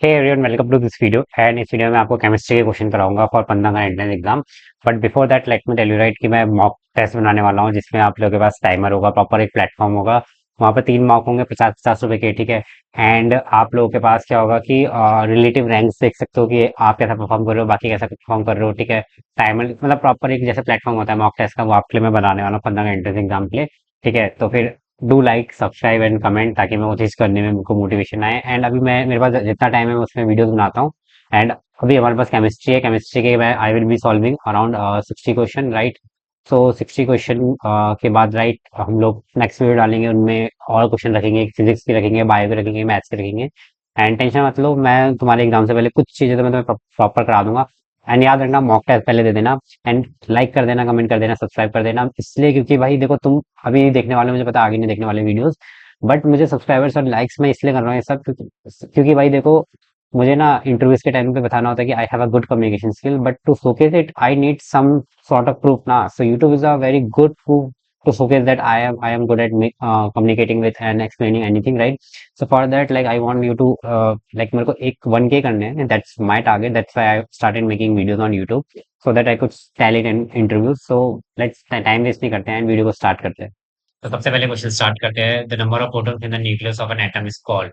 Hey everyone, welcome to this video. And इस video में आपको केमिस्ट्री के क्वेश्चन कराऊंगा फॉर 15 का entrance exam. But before that let me tell you right कि मैं मॉक टेस्ट बनाने वाला हूँ, जिसमें आप लोगों के पास टाइमर होगा, प्रॉपर एक प्लेटफॉर्म होगा। वहाँ पे 3 मॉक होंगे, 50-50 रुपए के, ठीक है। एंड आप लोगों के पास क्या होगा कि रिलेटिव रैंक्स देख सकते हो कि आप कैसा परफॉर्म कर रहे हो, बाकी कैसा परफॉर्म कर रहे हो, ठीक है। टाइमर मतलब प्रॉपर एक जैसे प्लेटफॉर्म होता है मॉक टेस्ट का, वो आपके लिए मैं बनाने वाला हूँ 15 का एंट्रेंस एग्जाम के लिए। ठीक है, तो फिर do like subscribe and comment, ताकि मैं वो चीज़ करने में मुझको मोटिवेशन आए। एंड अभी मैं मेरे पास जितना टाइम है मैं उसमें वीडियोस बनाता हूँ। एंड अभी हमारे पास केमिस्ट्री है, केमिस्ट्री के मैं I will be solving around 60 question, right. So 60 question के बाद राइट हम लोग नेक्स्ट वीडियो डालेंगे, उनमें और क्वेश्चन रखेंगे, फिजिक्स के रखेंगे, बायो के रखेंगे, मैथ्स के रखेंगे। एंड टेंशन मत लो, मैं तुम्हारे एग्जाम से पहले कुछ चीज़ें तो मैं तुम्हें प्रॉपर करा दूंगा। एंड याद रखना, मॉक टेस्ट पहले दे देना। एंड लाइक कर देना, कमेंट कर देना, सब्सक्राइब कर देना, इसलिए क्योंकि भाई देखो, तुम अभी देखने वाले हो, मुझे पता है आगे नहीं देखने वाले वीडियोस। बट मुझे सब्सक्राइबर्स और लाइक्स मैं इसलिए कर रहा हूँ ये सब, क्योंकि भाई देखो, मुझे ना इंटरव्यूज के टाइम पे बताना होता है कि I have a good communication skill, but to showcase it I need some sort of proof ना। So YouTube is a very good proof to showcase that I am good at communicating with and explaining anything, right? So for that, like, I want you to like, मेरे को एक 1K करने हैं, that's my target, that's why I started making videos on YouTube, so that I could tell it in interviews. So let's time waste नहीं करते हैं, video को start करते हैं। तो सबसे पहले क्वेश्चन स्टार्ट करते हैं। The number of protons in the nucleus of an atom is called.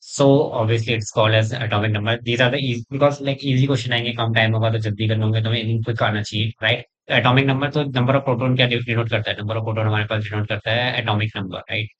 So obviously it's called as atomic number. These are the easy, because like easy question आएंगे, कम time होगा तो जल्दी करने होंगे, तो हमें इनको क्विक आना चाहिए, राइट। एटॉमिक नंबर तो नंबर ऑफ प्रोटॉन क्या डिनोट करता है? नंबर ऑफ प्रोटॉन हमारे पास डिनोट करता है atomic number, right.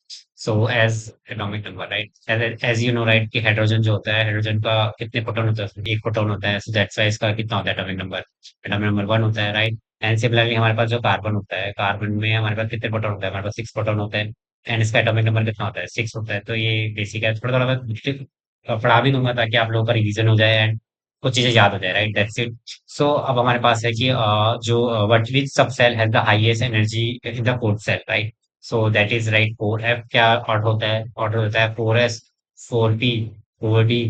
So as atomic number, right, as you know right, कि हाइड्रोजन जो होता है, हाइड्रोजन का कितने प्रोटॉन होता है? उसमें एक प्रोटॉन होता है, सो दैट्स वाई इसका कितना होता है एटॉमिक नंबर? एटॉमिक नंबर 1 होता है, राइट। एंड सिमिलरली हमारे पास जो कार्बन होता है, कार्बन में हमारे पास कितने प्रोटॉन होता है? हमारे पास 6 प्रोटॉन होते हैं। एंड इसका एटॉमिक नंबर कितना होता है? 6 होता है। तो ये बेसिक है, थोड़ा थोड़ा मैं पढ़ा भी दूंगा ताकि आप लोगों का रिवीजन हो जाए एंड कुछ चीजें याद हो जाए, राइट। That's it. सो अब हमारे पास है कि जो what which subshell has the highest energy in the fourth shell, right. So that is right 4f। क्या ऑर्डर होता है? ऑर्डर होता है 4s, 4p, 4d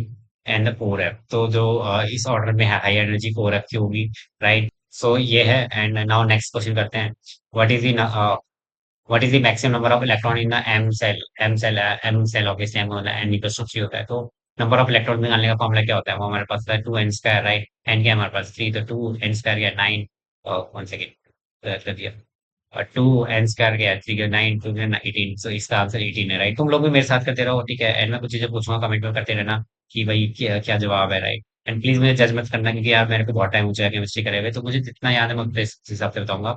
and the 4f। तो जो इस ऑर्डर में है हाई एनर्जी 4f की होगी, राइट। सो ये है। एंड नाउ नेक्स्ट क्वेश्चन करते हैं। What is the what is the maximum number of electron in the M shell? M shell obviously M होता है, एन इक्वल टू 3 होता है। तो नंबर ऑफ इलेक्ट्रॉन निकालने का फॉर्मूला क्या होता है? वो हमारे पास है 2n स्क्वायर, राइट। एन क्या है हमारे पास? 3, तो 2n स्क्वायर या 9। वन सेकेंड कर दिया। और 2n स्क्वायर गया 3 का 9, 2 18। सो इसका आंसर 18 है, राइट। तुम लोग भी मेरे साथ करते रहो, ठीक है। एंड मैं कुछ चीजें पूछूंगा, कमेंट में करते रहना कि भाई क्या क्या जवाब है, राइट। एंड प्लीज मुझे जज मत करना, क्योंकि यार मेरे को बहुत टाइम हो चुका है केमिस्ट्री करे हुए, तो मुझे जितना याद है मैं उतने इस हिसाब से बताऊंगा।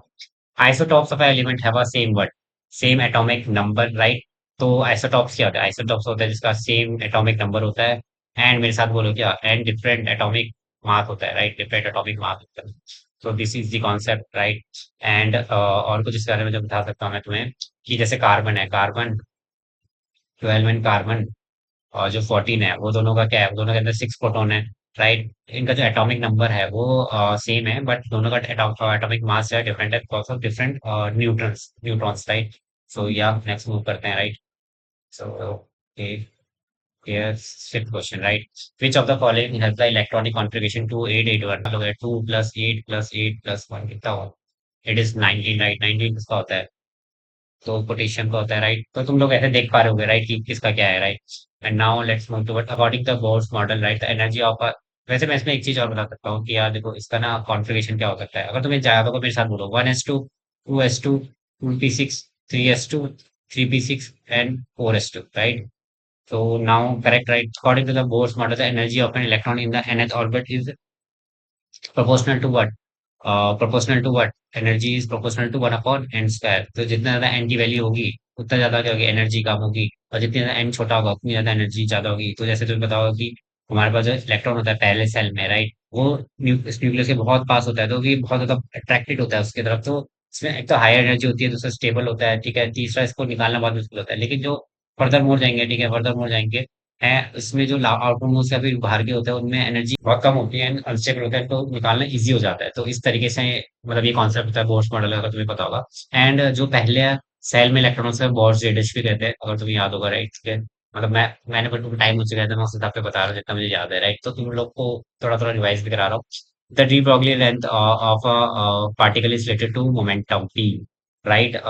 Isotopes of element have a same what? Same atomic number, right. तो आइसोटॉप्स क्या होता है? आइसोटॉप्स होता है जिसका सेम एटॉमिक नंबर होता है। एंड मेरे साथ बोलो क्या? एंड डिफरेंट एटॉमिक मास होता है, राइट। डिफरेंट एटॉमिक मास होता है। सो this is the concept, right. And और कुछ इस बारे में जो बता सकता हूँ मैं तुम्हें, कि जैसे कार्बन है, कार्बन 12 एंड कार्बन और जो 14 है, वो दोनों का क्या है? वो दोनों के अंदर 6 प्रोटॉन है, राइट। इनका जो एटॉमिक नंबर है वो सेम है, बट दोनों का एटॉमिक मास है डिफरेंट है, because of different neutrons, right. So yeah next move करते हैं, right. So fifth question, right. Which of the following has the electronic configuration 2881? लोग 2 प्लस 8 प्लस 8 प्लस 1 कितना हुआ? It is 19, right. 19 किसका होता है? तो पोटेशियम का होता है, राइट। तो तुम लोग ऐसे देख पा रहे होगे, राइट, कि किसका क्या है, right. And now let's move toward according the Bohr's model, right, the energy of वैसे मैं इसमें एक चीज और बता सकता हूँ कि यार देखो, इसका ना कॉन्फ़िगरेशन क्या हो सकता है, अगर तुम्हें याद होगा मेरे साथ बोलो। 1s2, 2s2, 2p6, 3s2, 3p6 and 4s2, right. So now correct, right? According to the Bohr's model, the energy of an electron in the nth orbit is proportional to what? Proportional to what? Energy is proportional to 1 upon n square. तो जितना ज्यादा n की value होगी, उतना ज्यादा क्या होगी? Energy कम होगी। और जितनी ज्यादा n छोटा होगा, उतनी ज्यादा एनर्जी ज्यादा होगी। तो जैसे तुम्हें पता होगा कि हमारे पास जो इलेक्ट्रॉन होता है पहले सेल में, राइट, वो इस न्यूक्लियस के बहुत पास होता है, तो ये बहुत ज्यादा अट्रैक्टेड होता है उसकी तरफ। तो इसमें एक तो हायर एनर्जी होती है, दूसरा स्टेबल होता है, ठीक है। तीसरा इसको निकालना बहुत मुश्किल होता है। लेकिन जो फर्दर मोर जाएंगे, ठीक है, फर्दर मोर जाएंगे है, इसमें जो आउटर मोस्ट या फिर बाहर के होते हैं, उनमें एनर्जी बहुत कम होती है, अनस्टेबल होता है, तो निकालना इजी हो जाता है। तो इस तरीके से मतलब ये कॉन्सेप्ट होता है बोर्स मॉडल, अगर तुम्हें पता होगा। एंड जो पहले सेल में इलेक्ट्रॉन्स है, बोर्स जेडएच भी कहते हैं, अगर तुम्हें याद होगा, राइट, ठीक है। मतलब मैंने पर टाइम हो चुका है, तो मैं उस हिसाब से बता रहा हूँ जितना मुझे याद है, राइट। तो तुम लोग को थोड़ा थोड़ा रिवाइज भी करा रहा हूँ। The de Broglie length of a particle is related to momentum p, right.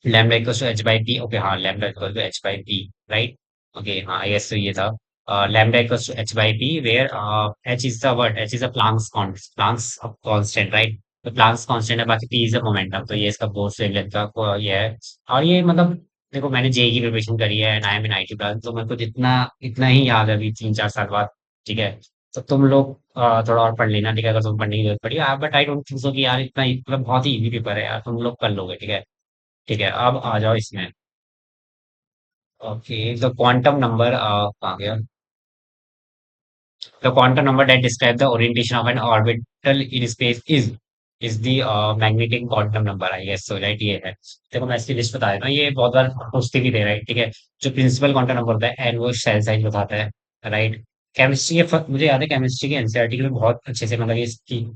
Lambda equal to h by p। Okay, हाँ, lambda equal to h by p, right. Okay, हाँ, यस, तो ये था। lambda equals to h by p, where h is the what? H is a Planck's constant, right? तो Planck's constant है, बाकी p is a momentum, तो ये इसका बोर्ड वेवलेंथ का ये है। और ये मतलब देखो, मैंने जेई की प्रिपरेशन करी है and I am in IT branch, तो मेरे को जितना इतना ही याद है अभी 3-4 साल बाद। ठीक है, तो तुम लोग थोड़ा और पढ़ लेना, ठीक है, अगर तुम पढ़ने की जरूरत पड़ी। But I don't think so कि यार इतना मतलब बहुत ही इजी पेपर है यार, तुम लोग कर लोगे। ठीक है, ठीक है, अब आ जाओ इसमें। ओके, द क्वांटम नंबर आ गया। The quantum number that describes the orientation of an orbital in space is the magnetic quantum number, I guess so, right? ये है। देखो मैं इसकी लिस्ट बता देता हूँ, ये बहुत बार पूछते भी थे, राइट? ठीक है, जो प्रिंसिपल क्वांटम नंबर होता है एंड वो सेल साइज बताता है, राइट? केमिस्ट्री के मुझे याद है केमिस्ट्री के एनसीईआरटी में बहुत अच्छे से मतलब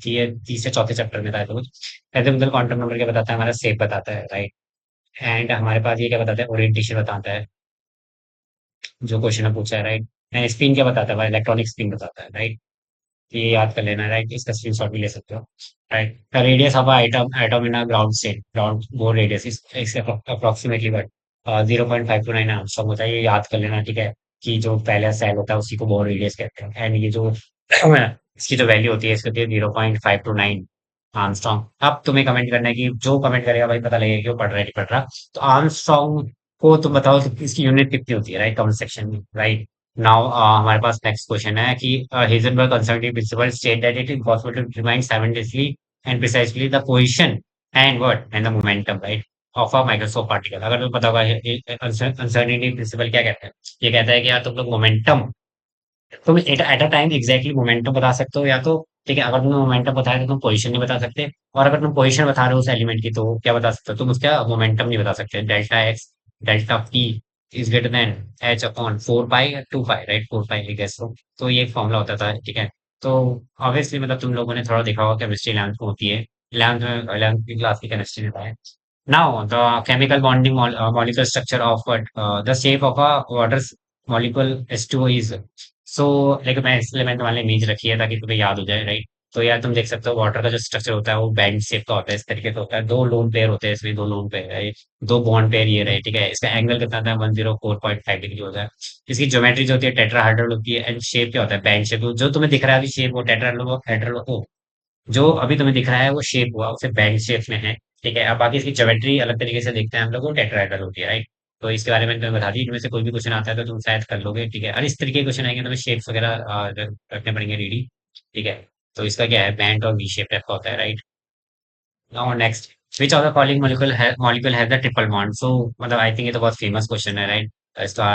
ये तीसरे चौथे चैप्टर में था, तो कुछ ऐसे क्वांटम नंबर क्या बताता है, हमारा शेप बताता है, राइट? एंड हमारे पास ये क्या बताता है, ओरिएंटेशन बताता है, जो क्वेश्चन में पूछा है, राइट? एंड स्पिन क्या बताता है, इलेक्ट्रॉनिक स्पिन बताता है, राइट? ये याद कर लेना, राइट? इसका स्क्रीनशॉट भी ले सकते हो, right? The radius of atom atom in a ground state, ground bore radius इस अप्रोक्सीमेटली बट 0.529 एंगस्ट्रॉम होता है, ये याद कर लेना, ठीक है? कि जो पहला सेल होता है उसी को बोर रेडियस कहते हैं, एंड ये जो इसकी जो वैल्यू होती है इसकी होती है 0.529 आर्मस्ट्रॉन्ग। अब तुम्हें कमेंट करना है कि जो कमेंट करेगा भाई पता लगेगा कि वो पढ़ रहा है नहीं पढ़ रहा। तो आर्मस्ट्रॉन्ग को तुम बताओ तो इसकी यूनिट कितनी होती है, राइट? कमेंट सेक्शन में, राइट? नाउ हमारे पास नेक्स्ट क्वेश्चन है कि Heisenberg conservative principle state that it is possible to determine simultaneously and precisely the position and what and the momentum, right, of a microscope particle। अगर तुम्हें पता होगा uncertainty principle क्या कहता है, ये कहता है कि यार तुम लोग मोमेंटम, तुम at a time exactly momentum बता सकते हो, या तो ठीक है, अगर तुमने मोमेंटम बताया तो तुम पोजीशन नहीं बता सकते, और अगर तुम पोजीशन बता रहे हो उस एलिमेंट की तो क्या बता सकते हो, तुम उसका मोमेंटम नहीं बता सकते। Delta X delta P is greater than H upon 4 pi 2 pi, right? 4 pi I guess. तो ये एक फॉर्मूला होता था, ठीक है? तो ऑब्वियसली मतलब तुम लोगों ने थोड़ा देखा होगा, केमिस्ट्री 11th में होती है, 11th में 11th की क्लास की केमिस्ट्री में है। Now, the chemical bonding molecular structure of what the shape of a water molecule H2O is, so like मैं इसलिए मैंने तुम्हारे लिए इमेज रखी है ताकि तुम्हें याद हो जाए, राइट? तो यार तुम देख सकते हो वाटर का जो स्ट्रक्चर होता है वो बैंड शेप का होता है, इस तरीके से होता है, दो लोन पेयर होते हैं इसमें, दो लोन पेयर है, दो बॉन्ड पेयर ये रहे, ठीक है? इसका एंगल कितना था, 104.5 डिग्री होता है। इसकी ज्योमेट्री जो होती है टेट्राहेड्रल होती है, एंड शेप क्या होता है, बैंड शेप। जो तुम्हें दिख रहा है अभी शेप, वो टेट्राहेड्रल, जो अभी तुम्हें दिख रहा है वो शेप हुआ उसे बैंड शेप में है, ठीक है? अब बाकी इसकी ज्योमेट्री अलग तरीके से देखते हैं हम लोग, वो टेट्राहेड्रल होती है, राइट? तो इसके बारे में तुम्हें बता दी, इनमें से कोई भी क्वेश्चन आता है तो तुम शायद कर लोगे, ठीक है? और इस तरीके के क्वेश्चन आएंगे तुम्हें शेप्स वगैरह रखने पड़ेंगे रेडी, ठीक है? तो इसका क्या है, बैंड और वी शेप टाइप का होता है, right? Now next, which of the following molecule has the triple bond? So मतलब I think ये तो बहुत famous question है, right? इसका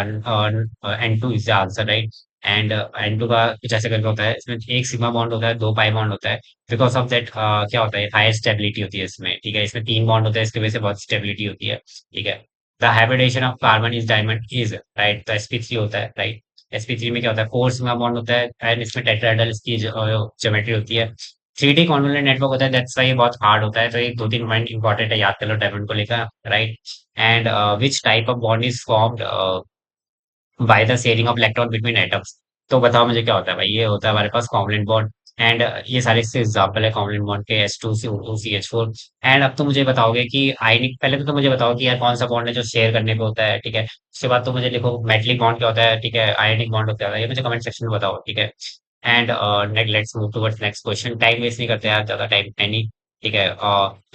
N2 is the answer, right? And N2 का कुछ ऐसे करके होता है, इसमें एक सिग्मा बॉन्ड होता है, दो पाई बॉन्ड होता है। बिकॉज ऑफ दैट क्या होता है, हाई स्टेबिलिटी होती है इसमें, ठीक है? इसमें तीन बॉन्ड होते हैं, इसकी वजह से बहुत स्टेबिलिटी होती है, ठीक है? The hybridisation of carbon is diamond is, right? तो sp3 होता है, राइट? sp3 में क्या होता है, फोर सिग्मा बॉन्ड होता है, एंड इसमें टेट्राहेड्रल इसकी ज्योमेट्री होती है। 3D कॉन्वोल्यूटेड नेटवर्क होता है, दैट्स व्हाई ये बहुत हार्ड होता है। तो ये दो तीन पॉइंट इंपॉर्टेंट है, याद कर लो डायमंड को लेकर, right? And which type of bond is formed by the sharing of electron between atoms? तो बताओ मुझे क्या होता है भाई, ये होता है हमारे पास कॉवलेंट बॉन्ड। एंड ये सारे इससे एग्जाम्पल है कॉवलेंट बॉन्ड के, H2CO2CH4। एंड अब तो मुझे बताओगे कि आयनिक, पहले तो मुझे बताओ कि यार कौन सा बॉन्ड है जो शेयर करने पे होता है, ठीक है? उसके बाद तो मुझे लिखो मेटलिक बॉन्ड क्या होता है, ठीक है? आयनिक बॉन्ड होता है, ये मुझे कमेंट सेक्शन में बताओ, ठीक है? And let's move towards next question, time waste नहीं करते यार, ज्यादा टाइम है नहीं, ठीक है?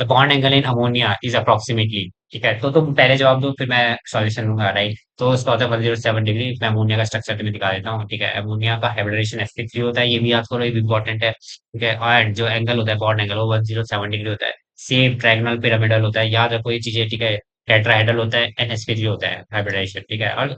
The bond angle in ammonia is approximately, ठीक है? तो तुम पहले जवाब दो फिर मैं सॉल्यूशन दूंगा, राइट? तो उसका होता है 107 डिग्री। मैं अमोनिया का स्ट्रक्चर तुम्हें दिखा देता हूँ, ठीक है? अमोनिया का हाइब्रिडेशन sp3 होता है, ये भी याद करो, ये भी इंपॉर्टेंट है, ठीक है? और जो एंगल होता है बॉन्ड एंगल, वो 107 डिग्री होता है। सेम ट्रायंगल पिरामिडल होता है, याद रखो ये चीजें, ठीक है? टेट्राहेड्रल होता है, sp3 होता है हाइब्रिडेशन, ठीक है? और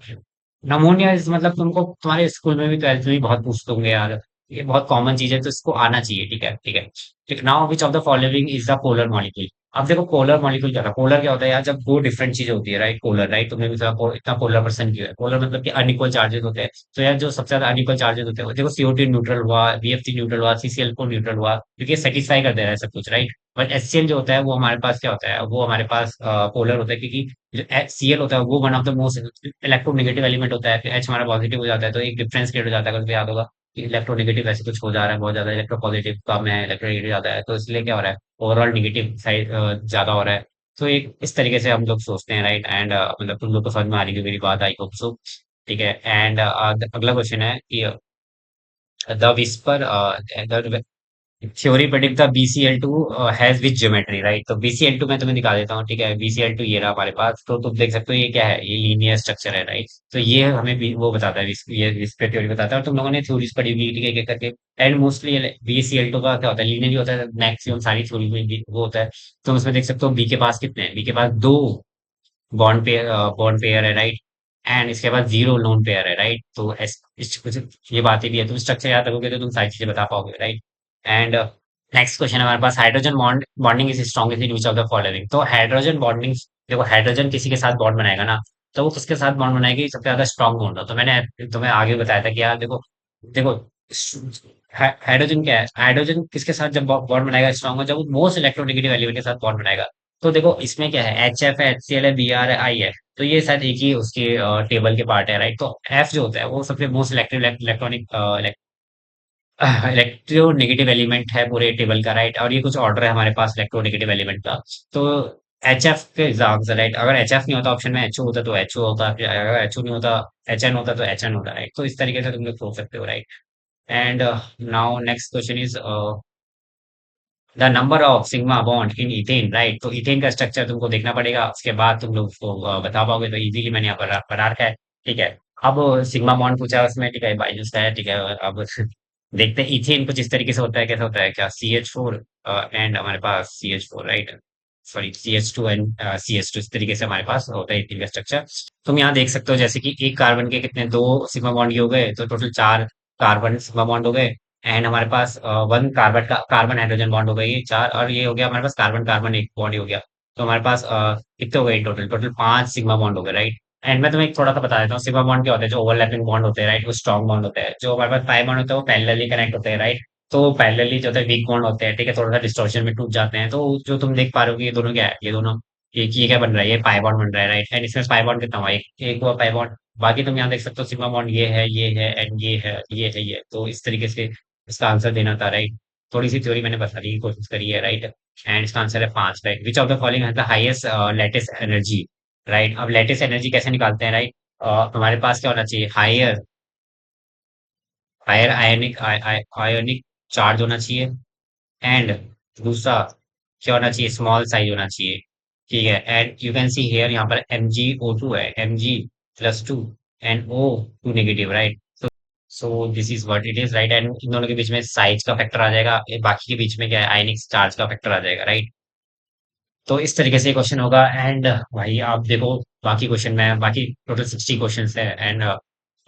नमोनिया इस मतलब तुमको तुम्हारे स्कूल में भी, ट्वेल्थ में भी बहुत पूछते होंगे यार, ये बहुत कॉमन चीज है, तो इसको आना चाहिए, ठीक है? ठीक है, ठीक। Now which of the following is the polar molecule? अब देखो पोलर मॉलिक्यूल क्या था, पोलर क्या होता है यार, जब दो डिफरेंट चीजें होती है, राइट? Polar, right? तुमने भी इतना पोलर पर्सन क्यों है, पोलर मतलब कि अनइक्वल चार्जेस होते हैं। तो यार जो सबसे ज्यादा अनइक्वल चार्जेस होते हैं, देखो CO2 न्यूट्रल हुआ, BF3 न्यूट्रल हुआ, CCl4 न्यूट्रल हुआ, क्योंकि सेटिस्फाई कर दे रहा है सब कुछ, राइट? बट HCl जो होता है वो हमारे पास क्या होता है, वो हमारे पास पोलर होता है, क्योंकि जो Cl होता है वो one of the most electronegative element होता है, फिर H हमारा पॉजिटिव हो जाता है, तो एक डिफरेंस क्रिएट हो जाता है, अगर तुम्हें याद होगा कि इलेक्ट्रोनेगेटिव ऐसे कुछ हो जा रहा है, बहुत ज्यादा इलेक्ट्रो पॉजिटिव कम है, इलेक्ट्रोनेगेटिव ज्यादा है, तो इसलिए क्या हो रहा है, ओवरऑल नेगेटिव साइड ज्यादा हो रहा है। तो एक इस तरीके से हम लोग सोचते हैं, राइट? एंड मतलब तुम लोग को समझ में आ रही है मेरी बात, आई होप सो। ठीक है। एंड अगला क्वेश्चन है कि the whisper theory predict the BCl2 has which geometry, right? तो BCl2 मैं तुम्हें दिखा देता हूँ, ठीक है। BCl2 ये रहा हमारे पास, तो तुम देख सकते हो ये क्या है, ये लीनियर स्ट्रक्चर है, राइट? तो ये हमें वो बताता है, ये विस्पर थ्योरी बताता है, और तुम लोगों ने थ्योरीज पढ़ी होगी, ठीक है, एक एक करके। एंड मोस्टली BCl2 का क्या होता है, लीनियर ही होता है मैक्सिमम सारी थ्योरी में वो होता है। तुम उसमें देख सकते हो बी के पास कितने हैं, बी के पास दो बॉन्ड पेयर है, राइट? एंड इसके बाद जीरो लोन पेयर है, राइट? तो कुछ ये बातें भी है, तुम स्ट्रक्चर याद रखोगे तो तुम सारी चीजें बता पाओगे, राइट? एंड नेक्स्ट क्वेश्चन हमारे पास, hydrogen bonding is strongest in which of the following. तो हाइड्रोजन बॉन्डिंग, देखो हाइड्रोजन किसी के साथ बॉन्ड बनाएगा ना, तो वो किसके साथ बॉन्ड बनाएगी, सबसे ज्यादा स्ट्रॉन्ग बॉन्ड हो। तो मैंने तुम्हें आगे बताया था कि यार देखो, देखो हाइड्रोजन क्या है, हाइड्रोजन किसके साथ जब बॉन्ड बनाएगा स्ट्रॉन्ग, हो जब वो मोस्ट इलेक्ट्रोनेगेटिव एलिमेंट के साथ बॉन्ड बनाएगा। तो देखो इसमें क्या है, HF है, HCl है, Br है, I है। तो ये शायद एक ही उसके टेबल के पार्ट है, राइट? तो F जो होता है वो सबसे मोस्ट इलेक्ट्रॉनिक इलेक्ट्रोनेगेटिव एलिमेंट है पूरे टेबल का, राइट? और ये कुछ ऑर्डर है हमारे पास इलेक्ट्रोनेगेटिव एलिमेंट का। तो HF के आंसर, राइट? अगर HF नहीं होता ऑप्शन में, HO होता तो HO होता, फिर अगर HO नहीं होता, HN होता तो HN होता, राइट? तो इस तरीके से तुम लोग सोच सकते हो, right? And now next question is the number of sigma bond in ethane, right? तो इथेन का स्ट्रक्चर तुमको देखना पड़ेगा, उसके बाद तुम लोग उसको बता पाओगे। तो इजीली मैंने यहाँ पर बना रखा है, ठीक है। अब सिग्मा बॉन्ड पूछा है उसमें, ठीक है, बाइजूस का है, ठीक है। अब देखते हैं इथेन कुछ इस तरीके से होता है, कैसा होता है, क्या CH4 एंड हमारे पास CH4, right? Sorry, CH2 and CH2, इस तरीके से हमारे पास होता है इथेन का स्ट्रक्चर। तुम यहाँ देख सकते हो जैसे कि एक कार्बन के कितने, दो सिग्मा बॉन्ड ये हो गए, तो टोटल चार कार्बन सिग्मा बॉन्ड हो गए। एंड हमारे पास वन कार्बन हाइड्रोजन बॉन्ड हो गई, ये चार, और ये हो गया हमारे पास कार्बन कार्बन एक बॉन्ड ही हो गया। तो हमारे पास कितने हो गए टोटल, पांच सिग्मा बॉन्ड हो गए, राइट? एंड मैं तुम्हें थोड़ा सा बता देता हूँ, सिग्मा बॉन्ड क्या होता है, जो ओवरलैपिंग बॉन्ड होते हैं, राइट? वो स्ट्रॉन्ग बॉन्ड होते हैं। जो हमारे पास पाई बॉन्ड होता है वो पैरेलली कनेक्ट होते हैं, राइट? तो पैरेलली जो होता है वीक बॉन्ड होते हैं, ठीक है, थोड़ा सा डिस्टॉर्शन में टूट जाते हैं। तो जो तुम देख पा रहे हो कि ये दोनों क्या है, ये दोनों ये क्या बन रहा है, ये पाई बॉन्ड बन रहा है, राइट? एंड इसमें पाई बॉन्ड कितना हुआ, एक एक हुआ पाई बॉन्ड। बाकी तुम यहाँ देख सकते हो सिग्मा बॉन्ड ये है एंड ये है, ये है, ये। तो इस तरीके से इसका आंसर देना था, राइट? थोड़ी सी थ्योरी मैंने बताने की कोशिश करी है, राइट? एंड इसका आंसर है पांच, right? Which of the following has the highest latest energy, right? अब लेटेस्ट एनर्जी कैसे निकालते हैं, राइट? हमारे पास क्या होना चाहिए, हायर हायर आयोनिक चार्ज होना चाहिए। एंड दूसरा क्या होना चाहिए, स्मॉल साइज होना चाहिए, ठीक है। And you can see here, यहाँ पर MgO2 है, Mg+2 and O2 negative, right? So this is what it is, right? And इन दोनों के बीच में साइज का फैक्टर आ जाएगा, बाकी के बीच में क्या है, आयनिक चार्ज का फैक्टर आ जाएगा, राइट? तो इस तरीके से क्वेश्चन होगा। एंड भाई आप देखो, बाकी क्वेश्चन में बाकी टोटल 60 क्वेश्चन है। एंड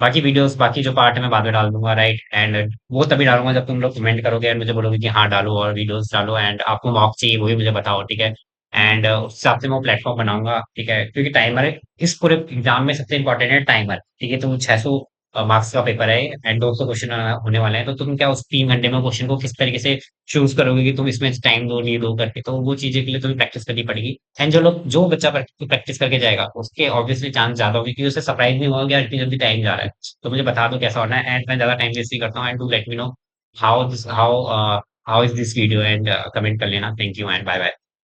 बाकी वीडियोस, बाकी जो पार्ट है मैं बाद में डाल दूंगा, राइट? एंड वो तभी डालूंगा जब तुम लोग कमेंट करोगे एंड मुझे बोलोगे कि हाँ डालो, और वीडियोस डालो, एंड आपको मॉक चाहिए वो भी मुझे बताओ, ठीक है? एंड उस हिसाब से मैं प्लेटफॉर्म बनाऊंगा, ठीक है, क्योंकि टाइमर है इस पूरे एग्जाम में, सबसे इंपॉर्टेंट है टाइमर, ठीक है? तुम 600 मार्क्स का पेपर है एंड 200 क्वेश्चन होने वाले हैं, तो तुम क्या उस 3 घंटे में क्वेश्चन को किस तरीके से चूज करोगे कि तुम इसमें टाइम दो नहीं दो करके, तो वो चीजें के लिए तुम्हें प्रैक्टिस करनी पड़ेगी। एंड जो बच्चा प्रैक्टिस करके जाएगा उसके ऑब्वियसली चांस ज्यादा होगी, क्योंकि उसे सरप्राइज नहीं होगा कि यार इतनी जल्दी टाइम जा रहा है। तो मुझे बता दो कैसा होना है, एंड मैं ज्यादा टाइम वेस्ट नहीं करता हूँ। And do let me know how is this video, and comment कर लेना। Thank you and bye bye.